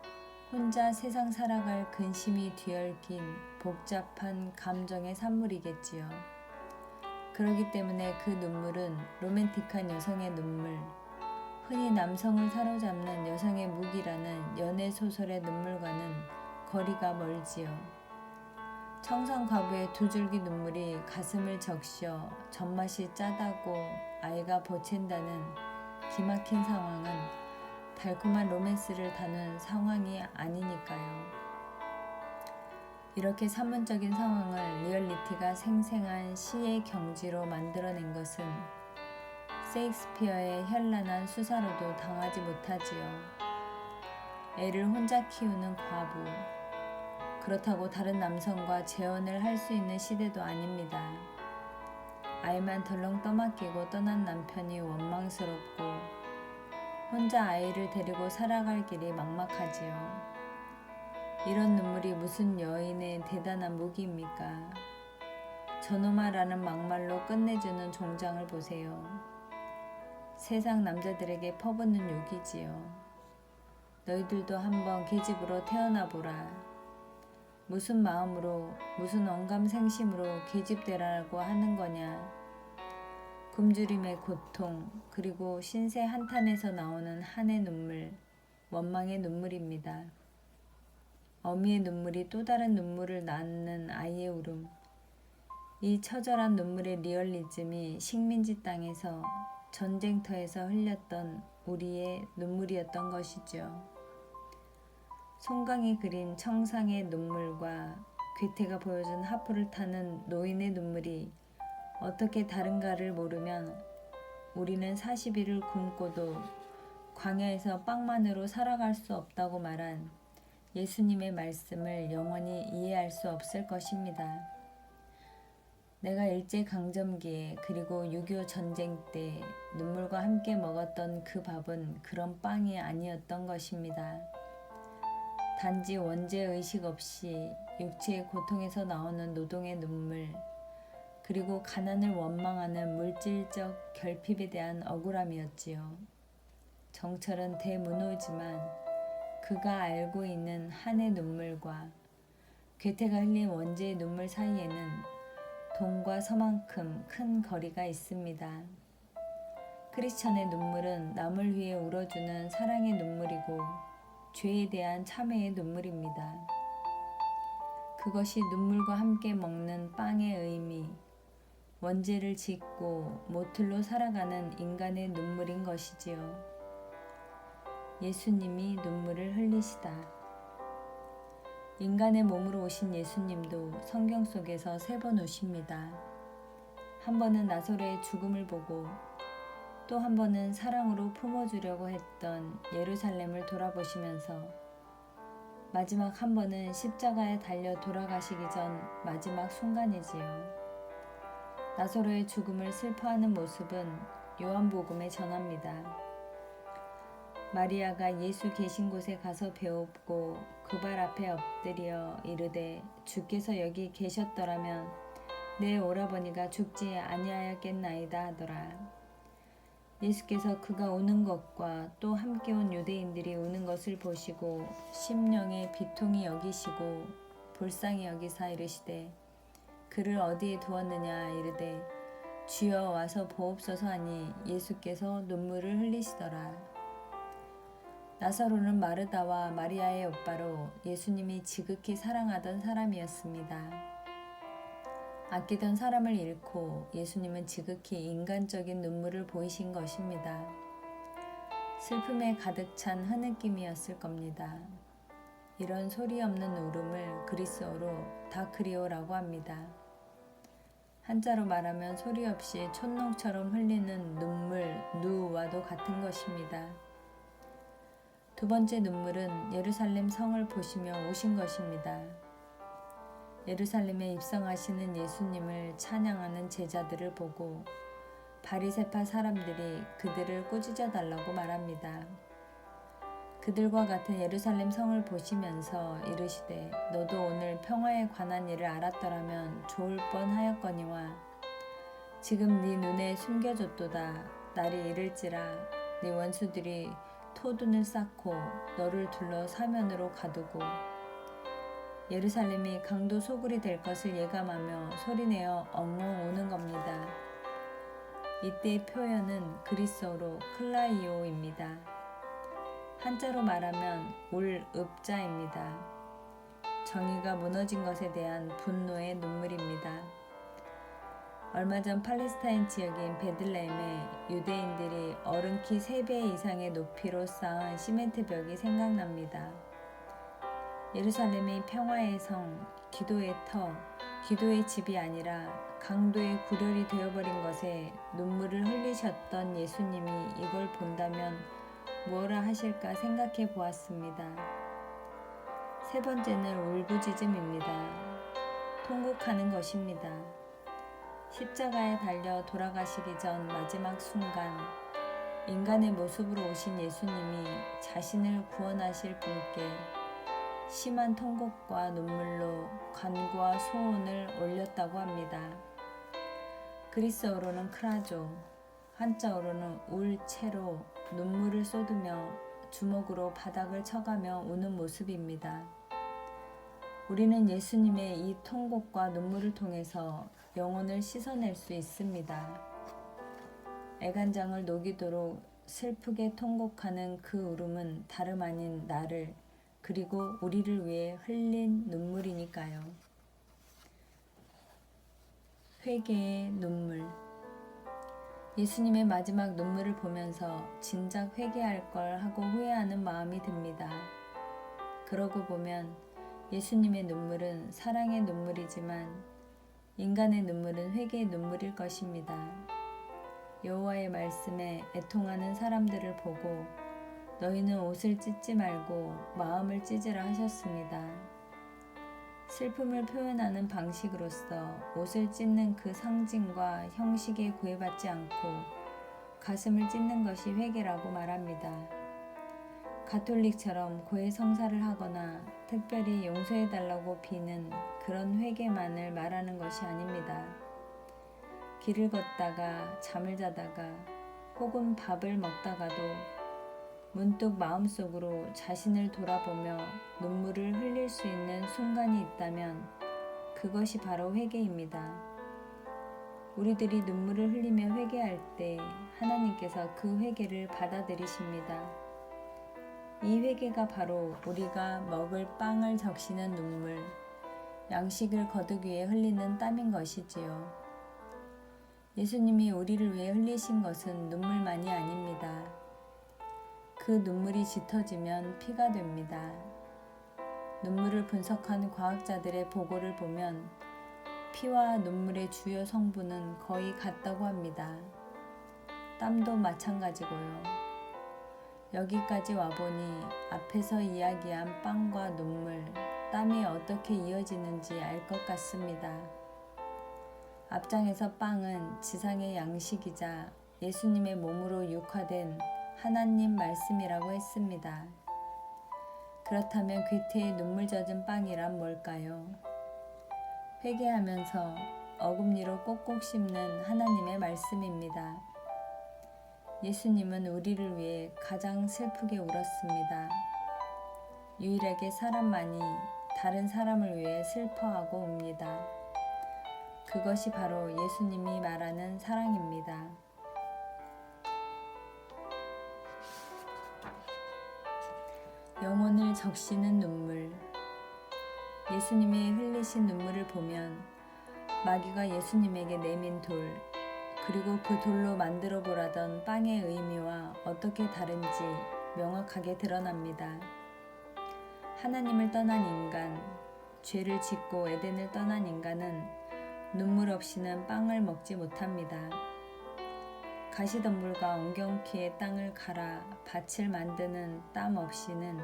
혼자 세상 살아갈 근심이 뒤얽인 복잡한 감정의 산물이겠지요. 그러기 때문에 그 눈물은 로맨틱한 여성의 눈물, 흔히 남성을 사로잡는 여성의 무기라는 연애소설의 눈물과는 거리가 멀지요. 청산과부의 두 줄기 눈물이 가슴을 적셔 젖맛이 짜다고 아이가 보챈다는 기막힌 상황은 달콤한 로맨스를 다룬 상황이 아니니까요. 이렇게 산문적인 상황을 리얼리티가 생생한 시의 경지로 만들어낸 것은 셰익스피어의 현란한 수사로도 당하지 못하지요. 애를 혼자 키우는 과부, 그렇다고 다른 남성과 재혼을 할 수 있는 시대도 아닙니다. 아이만 덜렁 떠맡기고 떠난 남편이 원망스럽고 혼자 아이를 데리고 살아갈 길이 막막하지요. 이런 눈물이 무슨 여인의 대단한 무기입니까? 저놈아라는 막말로 끝내주는 종장을 보세요. 세상 남자들에게 퍼붓는 욕이지요. 너희들도 한번 계집으로 태어나보라. 무슨 마음으로, 무슨 언감생심으로 계집되라고 하는 거냐. 굶주림의 고통, 그리고 신세 한탄에서 나오는 한의 눈물, 원망의 눈물입니다. 어미의 눈물이 또 다른 눈물을 낳는 아이의 울음. 이 처절한 눈물의 리얼리즘이 식민지 땅에서 전쟁터에서 흘렸던 우리의 눈물이었던 것이죠. 송강이 그린 청상의 눈물과 괴테가 보여준 하프를 타는 노인의 눈물이 어떻게 다른가를 모르면 우리는 40일을 굶고도 광야에서 빵만으로 살아갈 수 없다고 말한 예수님의 말씀을 영원히 이해할 수 없을 것입니다. 내가 일제강점기에 그리고 6.25 전쟁 때 눈물과 함께 먹었던 그 밥은 그런 빵이 아니었던 것입니다. 단지 원죄의식 없이 육체의 고통에서 나오는 노동의 눈물, 그리고 가난을 원망하는 물질적 결핍에 대한 억울함이었지요. 정철은 대문호지만 그가 알고 있는 한의 눈물과 괴테가 흘린 원죄의 눈물 사이에는 동과 서만큼 큰 거리가 있습니다. 크리스천의 눈물은 남을 위해 울어주는 사랑의 눈물이고 죄에 대한 참회의 눈물입니다. 그것이 눈물과 함께 먹는 빵의 의미, 원죄를 짓고 모틀로 살아가는 인간의 눈물인 것이지요. 예수님이 눈물을 흘리시다. 인간의 몸으로 오신 예수님도 성경 속에서 3번 우십니다. 한 번은 나사로의 죽음을 보고 또 한 번은 사랑으로 품어주려고 했던 예루살렘을 돌아보시면서 마지막 한 번은 십자가에 달려 돌아가시기 전 마지막 순간이지요. 나사로의 죽음을 슬퍼하는 모습은 요한복음에 전합니다. 마리아가 예수 계신 곳에 가서 배웠고 그 발 앞에 엎드려 이르되 주께서 여기 계셨더라면 내 오라버니가 죽지 아니하였겠나이다 하더라. 예수께서 그가 우는 것과 또 함께 온 유대인들이 우는 것을 보시고 심령에 비통히 여기시고 불쌍히 여기사 이르시되 그를 어디에 두었느냐 이르되 주여 와서 보옵소서 하니 예수께서 눈물을 흘리시더라. 나사로는 마르다와 마리아의 오빠로 예수님이 지극히 사랑하던 사람이었습니다. 아끼던 사람을 잃고 예수님은 지극히 인간적인 눈물을 보이신 것입니다. 슬픔에 가득 찬 흐느낌이었을 겁니다. 이런 소리 없는 울음을 그리스어로 다크리오라고 합니다. 한자로 말하면 소리 없이 촛농처럼 흘리는 눈물, 누와도 같은 것입니다. 두 번째 눈물은 예루살렘 성을 보시며 오신 것입니다. 예루살렘에 입성하시는 예수님을 찬양하는 제자들을 보고 바리새파 사람들이 그들을 꾸짖어 달라고 말합니다. 그들과 같은 예루살렘 성을 보시면서 이르시되 너도 오늘 평화에 관한 일을 알았더라면 좋을 뻔하였거니와 지금 네 눈에 숨겨졌도다. 날이 이를지라 네 원수들이 토둔을 쌓고 너를 둘러 사면으로 가두고 예루살렘이 강도 소굴이 될 것을 예감하며 소리내어 엉엉 우는 겁니다. 이때의 표현은 그리스어로 클라이오입니다. 한자로 말하면 울읍자입니다. 정의가 무너진 것에 대한 분노의 눈물입니다. 얼마 전 팔레스타인 지역인 베들레헴에 유대인들이 어른키 3배 이상의 높이로 쌓은 시멘트 벽이 생각납니다. 예루살렘이 평화의 성, 기도의 터, 기도의 집이 아니라 강도의 구렬이 되어버린 것에 눈물을 흘리셨던 예수님이 이걸 본다면 무엇라 하실까 생각해 보았습니다. 세 번째는 울부짖음입니다. 통곡하는 것입니다. 십자가에 달려 돌아가시기 전 마지막 순간 인간의 모습으로 오신 예수님이 자신을 구원하실 분께 심한 통곡과 눈물로 간구와 소원을 올렸다고 합니다. 그리스어로는 크라조, 한자어로는 울채로 눈물을 쏟으며 주먹으로 바닥을 쳐가며 우는 모습입니다. 우리는 예수님의 이 통곡과 눈물을 통해서 영혼을 씻어낼 수 있습니다. 애간장을 녹이도록 슬프게 통곡하는 그 울음은 다름 아닌 나를 그리고 우리를 위해 흘린 눈물이니까요. 회개의 눈물. 예수님의 마지막 눈물을 보면서 진작 회개할 걸 하고 후회하는 마음이 듭니다. 그러고 보면 예수님의 눈물은 사랑의 눈물이지만 인간의 눈물은 회개의 눈물일 것입니다. 여호와의 말씀에 애통하는 사람들을 보고 너희는 옷을 찢지 말고 마음을 찢으라 하셨습니다. 슬픔을 표현하는 방식으로서 옷을 찢는 그 상징과 형식에 구애받지 않고 가슴을 찢는 것이 회개라고 말합니다. 가톨릭처럼 고해 성사를 하거나 특별히 용서해달라고 비는 그런 회개만을 말하는 것이 아닙니다. 길을 걷다가 잠을 자다가 혹은 밥을 먹다가도 문득 마음속으로 자신을 돌아보며 눈물을 흘릴 수 있는 순간이 있다면 그것이 바로 회개입니다. 우리들이 눈물을 흘리며 회개할 때 하나님께서 그 회개를 받아들이십니다. 이 회개가 바로 우리가 먹을 빵을 적시는 눈물, 양식을 거두기 위해 흘리는 땀인 것이지요. 예수님이 우리를 위해 흘리신 것은 눈물만이 아닙니다. 그 눈물이 짙어지면 피가 됩니다. 눈물을 분석한 과학자들의 보고를 보면 피와 눈물의 주요 성분은 거의 같다고 합니다. 땀도 마찬가지고요. 여기까지 와보니 앞에서 이야기한 빵과 눈물, 땀이 어떻게 이어지는지 알 것 같습니다. 앞장에서 빵은 지상의 양식이자 예수님의 몸으로 육화된 하나님 말씀이라고 했습니다. 그렇다면 귀태의 눈물 젖은 빵이란 뭘까요? 회개하면서 어금니로 꼭꼭 씹는 하나님의 말씀입니다. 예수님은 우리를 위해 가장 슬프게 울었습니다. 유일하게 사람만이 다른 사람을 위해 슬퍼하고 웁니다. 그것이 바로 예수님이 말하는 사랑입니다. 영혼을 적시는 눈물. 예수님이 흘리신 눈물을 보면 마귀가 예수님에게 내민 돌, 그리고 그 돌로 만들어 보라던 빵의 의미와 어떻게 다른지 명확하게 드러납니다. 하나님을 떠난 인간, 죄를 짓고 에덴을 떠난 인간은 눈물 없이는 빵을 먹지 못합니다. 가시덤불과 엉겅퀴의 땅을 갈아 밭을 만드는 땀 없이는,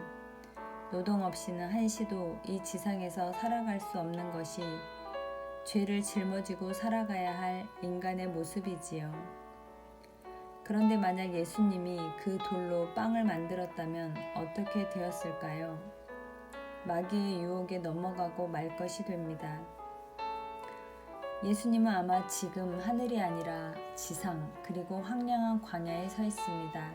노동 없이는 한시도 이 지상에서 살아갈 수 없는 것이 죄를 짊어지고 살아가야 할 인간의 모습이지요. 그런데 만약 예수님이 그 돌로 빵을 만들었다면 어떻게 되었을까요? 마귀의 유혹에 넘어가고 말 것이 됩니다. 예수님은 아마 지금 하늘이 아니라 지상 그리고 황량한 광야에 서 있습니다.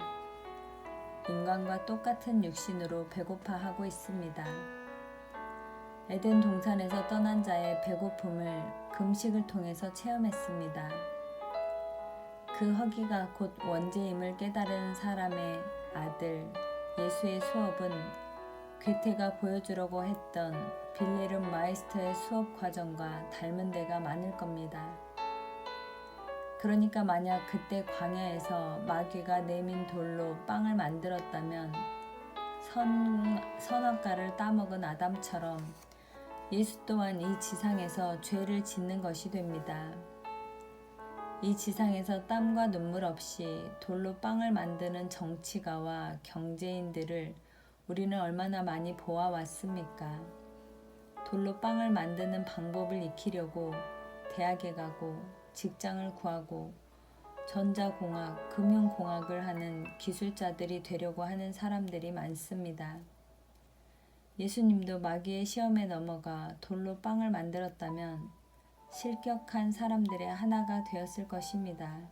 인간과 똑같은 육신으로 배고파하고 있습니다. 에덴 동산에서 떠난 자의 배고픔을 금식을 통해서 체험했습니다. 그 허기가 곧 원죄임을 깨달은 사람의 아들 예수의 수업은 괴테가 보여주려고 했던 빌레름 마이스터의 수업 과정과 닮은 데가 많을 겁니다. 그러니까 만약 그때 광야에서 마귀가 내민 돌로 빵을 만들었다면 선악과를 따먹은 아담처럼 예수 또한 이 지상에서 죄를 짓는 것이 됩니다. 이 지상에서 땀과 눈물 없이 돌로 빵을 만드는 정치가와 경제인들을 우리는 얼마나 많이 보아왔습니까? 돌로 빵을 만드는 방법을 익히려고 대학에 가고 직장을 구하고 전자공학, 금융공학을 하는 기술자들이 되려고 하는 사람들이 많습니다. 예수님도 마귀의 시험에 넘어가 돌로 빵을 만들었다면 실격한 사람들의 하나가 되었을 것입니다.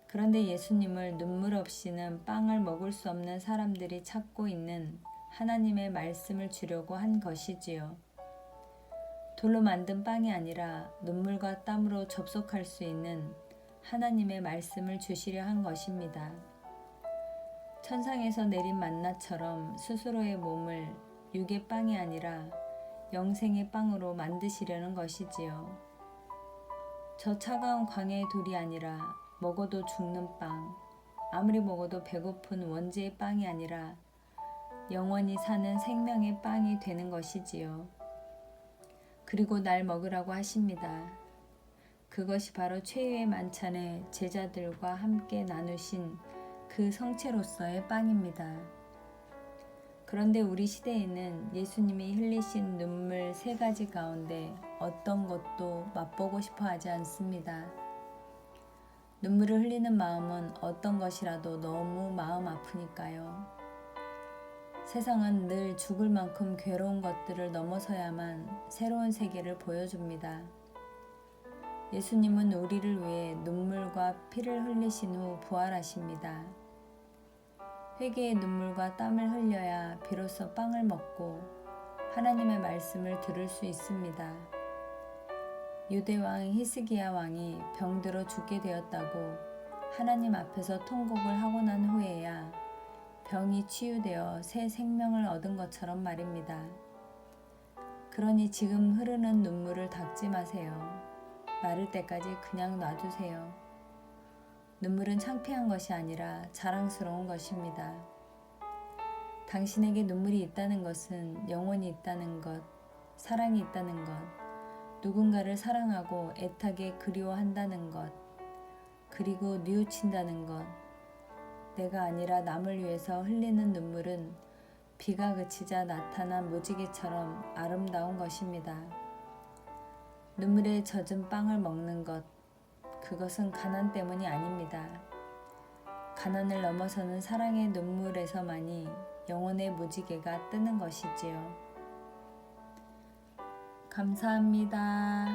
그런데 예수님을 눈물 없이는 빵을 먹을 수 없는 사람들이 찾고 있는 하나님의 말씀을 주려고 한 것이지요. 돌로 만든 빵이 아니라 눈물과 땀으로 접속할 수 있는 하나님의 말씀을 주시려 한 것입니다. 천상에서 내린 만나처럼 스스로의 몸을 육의 빵이 아니라 영생의 빵으로 만드시려는 것이지요. 저 차가운 광야의 돌이 아니라 먹어도 죽는 빵, 아무리 먹어도 배고픈 원죄의 빵이 아니라 영원히 사는 생명의 빵이 되는 것이지요. 그리고 날 먹으라고 하십니다. 그것이 바로 최후의 만찬에 제자들과 함께 나누신 그 성체로서의 빵입니다. 그런데 우리 시대에는 예수님이 흘리신 눈물 3가지 가운데 어떤 것도 맛보고 싶어 하지 않습니다. 눈물을 흘리는 마음은 어떤 것이라도 너무 마음 아프니까요. 세상은 늘 죽을 만큼 괴로운 것들을 넘어서야만 새로운 세계를 보여줍니다. 예수님은 우리를 위해 눈물과 피를 흘리신 후 부활하십니다. 회개의 눈물과 땀을 흘려야 비로소 빵을 먹고 하나님의 말씀을 들을 수 있습니다. 유대왕 히스기야 왕이 병들어 죽게 되었다고 하나님 앞에서 통곡을 하고 난 후에야 병이 치유되어 새 생명을 얻은 것처럼 말입니다. 그러니 지금 흐르는 눈물을 닦지 마세요. 마를 때까지 그냥 놔두세요. 눈물은 창피한 것이 아니라 자랑스러운 것입니다. 당신에게 눈물이 있다는 것은 영혼이 있다는 것, 사랑이 있다는 것, 누군가를 사랑하고 애타게 그리워한다는 것, 그리고 뉘우친다는 것, 내가 아니라 남을 위해서 흘리는 눈물은 비가 그치자 나타난 무지개처럼 아름다운 것입니다. 눈물에 젖은 빵을 먹는 것, 그것은 가난 때문이 아닙니다. 가난을 넘어서는 사랑의 눈물에서만이 영혼의 무지개가 뜨는 것이지요. 감사합니다.